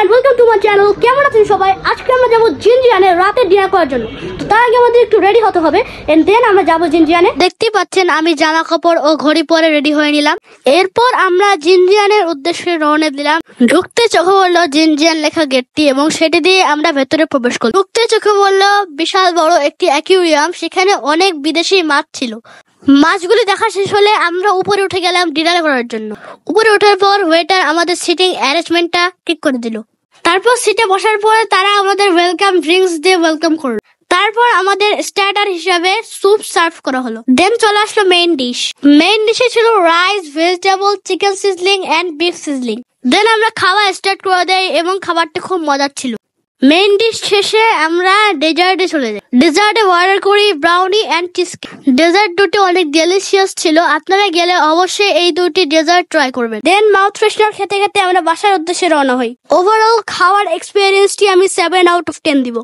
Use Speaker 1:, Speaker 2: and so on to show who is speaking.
Speaker 1: And welcome to my channel. কেমন আছেন সবাই? আজকে আমরা যাবো জিনজিয়ানে রাতের ডিনার করার জন্য। তো তার আগে আমাদের একটু রেডি হতে হবে এন্ড দেন আমরা যাবো জিনজিয়ানে। দেখতেই পাচ্ছেন আমি জামা কাপড় ও ঘড়ি পরে রেডি হয়ে নিলাম। এরপর আমরা জিনজিয়ানের উদ্দেশ্যে রওনা দিলাম। ঢুকতে চোখে বললো জিনজিয়ান লেখা গেটটি এবং সেটি দিয়ে আমরা ভেতরে প্রবেশ করলাম। ঢুকতে চোখে বললো বিশাল বড় একটি অ্যাকুয়ারিয়াম, সেখানে অনেক বিদেশি মাছ ছিল। মাছগুলি দেখা শেষ হলে আমরা উপরে উঠে গেলাম ডিনার করার জন্য। উপরে ওঠার পর ওয়েটার আমাদের সিটিং অ্যারেঞ্জমেন্টটা ঠিক করে দিল। তারপর সিটে বসার পর তারা আমাদের ওয়েলকাম ড্রিঙ্কস দিয়ে ওয়েলকাম করলো। তারপর আমাদের স্টার্টার হিসাবে স্যুপ সার্ভ করা হলো। দেন চলে আসলো মেইন ডিশ। মেইন ডিশে ছিল rice, vegetable, chicken sizzling and beef sizzling. Then আমরা খাওয়া স্টার্ট করে দেই এবং খাবারটা খুব মজার ছিল। মেইন ডিশ শেষে আমরা ডেজার্টে চলে যাই। ডেজার্টে অর্ডার করি ব্রাউনি এন্ড চিজকেক। ডেজার্ট দুটি অনেক ডেলিশিয়াস ছিল। আপনারা গেলে অবশ্যই এই দুটি ডেজার্ট ট্রাই করবেন। দেন মাউথ ফ্রেশনার খেতে খেতে আমরা বাসার উদ্দেশ্যে রওনা হই। ওভারঅল খাওয়ার এক্সপিরিয়েন্সটি আমি 7 আউট অফ 10 দিব।